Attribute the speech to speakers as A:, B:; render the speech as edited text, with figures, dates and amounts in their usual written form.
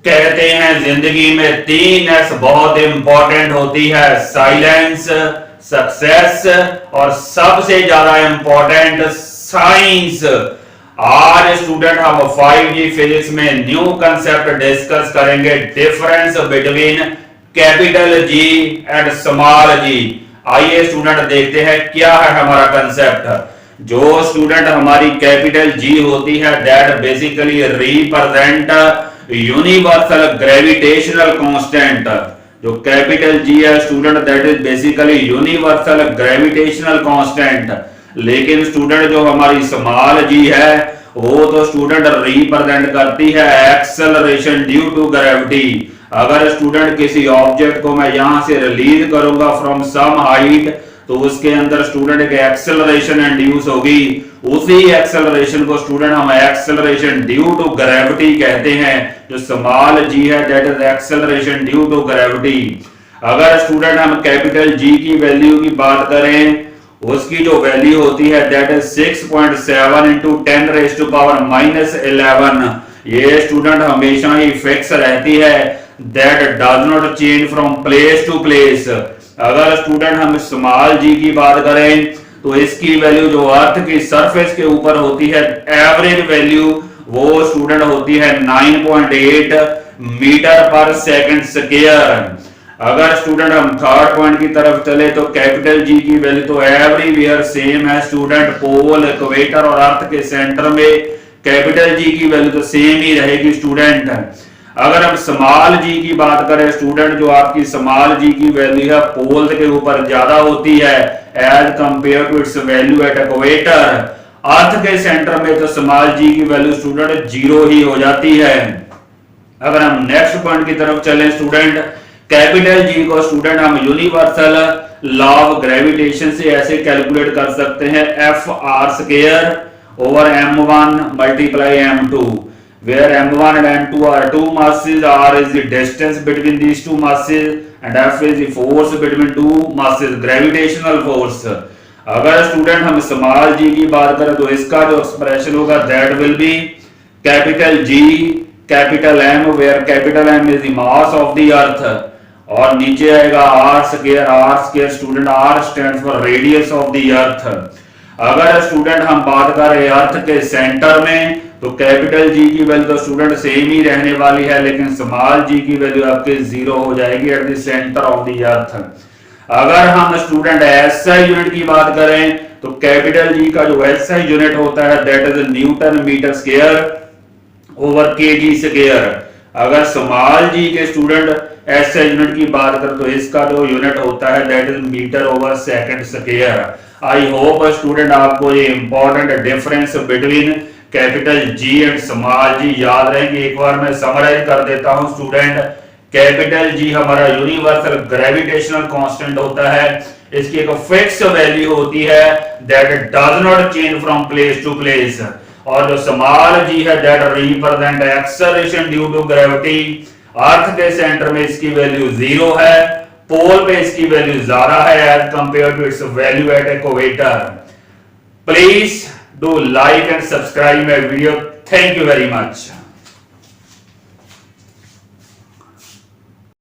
A: कहते हैं जिंदगी में 3 S बहुत इंपॉर्टेंट होती है, साइलेंस, सक्सेस और सबसे ज्यादा इंपॉर्टेंट साइंस। आज स्टूडेंट हम 5G फिजिक्स में न्यू कंसेप्ट डिस्कस करेंगे, difference between capital G and small G. आइए स्टूडेंट देखते हैं क्या है हमारा कंसेप्ट। जो स्टूडेंट हमारी कैपिटल जी होती है that basically represent universal gravitational constant. जो कैपिटल जी है student that is basically universal gravitational constant. लेकिन स्टूडेंट जो हमारी स्मॉल जी है वो तो स्टूडेंट रिप्रेजेंट करती है एक्सेलरेशन ड्यू टू ग्रेविटी। अगर स्टूडेंट किसी ऑब्जेक्ट को मैं यहां से रिलीज करूंगा फ्रॉम सम हाइट तो उसके अंदर स्टूडेंट एक एक्सेलरेशन इंड्यूस होगी। उसी एक्सेलरेशन को स्टूडेंट हम एक्सेलरेशन ड्यू टू ग्रेविटी कहते हैं। जो स्मॉल जी है that is acceleration due to gravity. अगर स्टूडेंट हम कैपिटल जी की वैल्यू की बात करें उसकी जो वैल्यू होती है दैट इज 6.7 इंटू 10⁻⁻11। ये स्टूडेंट हमेशा ही फिक्स रहती है, that does not change from place to place. अगर स्टूडेंट हम स्मॉल जी की बात करें तो इसकी वैल्यू जो अर्थ की सरफेस के ऊपर होती है एवरेज वैल्यू वो स्टूडेंट होती है 9.8 मीटर पर सेकंड स्क्वायर। अगर स्टूडेंट हम थर्ड पॉइंट की तरफ चले तो कैपिटल जी की वैल्यू तो एवरीवेयर सेम है स्टूडेंट, पोल, इक्वेटर और अर्थ के सेंटर में कैपिटल जी की वैल्यू तो सेम ही रहेगी स्टूडेंट। अगर हम स्मॉल जी की बात करें स्टूडेंट जो आपकी स्मॉल जी की वैल्यू है पोल के ऊपर ज्यादा होती है as compare to its value at equator. Earth के सेंटर में तो स्मॉल जी की वैल्यू स्टूडेंट 0 ही हो जाती है। अगर हम नेक्स्ट पॉइंट की तरफ चलें स्टूडेंट कैपिटल जी को स्टूडेंट हम यूनिवर्सल लॉ ऑफ ग्रेविटेशन से ऐसे कैलकुलेट कर सकते हैं F(r²) over m1 multiply m2 where m1 and m2 are two masses, r is the distance between these two masses and f is the force between two masses, gravitational force। अगर student हम small G की बात करें तो इसका जो expression होगा that will be capital G capital M where capital M is the mass of the earth और नीचे आएगा r² student r stands for radius of the earth. अगर स्टूडेंट हम बात करें अर्थ के सेंटर में तो कैपिटल जी की वैल्यू तो स्टूडेंट सेम ही रहने वाली है लेकिन स्मॉल जी की वैल्यू आपके 0 हो जाएगी at the centre of the earth. अगर हम स्टूडेंट एसआई यूनिट की बात करें तो कैपिटल जी का जो एसआई यूनिट होता है that is newton metre square over kg square. अगर स्मॉल जी के स्टूडेंट एसआई यूनिट की बात करें तो इसका जो यूनिट होता है that is metre over second square. I hope student आपको ये important difference between capital G and small G याद रहेंगे। एक बार मैं समराइज कर देता हूं स्टूडेंट। कैपिटल जी हमारा यूनिवर्सल ग्रेविटेशनल कांस्टेंट होता है, इसकी एक फिक्स वैल्यू होती है that does not change from place to place. और जो स्मॉल जी है that represent acceleration due to gravity. Earth के सेंटर में इसकी वैल्यू 0 है, पोल पे इसकी वैल्यू ज्यादा है as compare to its value at equator. Please do like and subscribe my video. Thank you very much.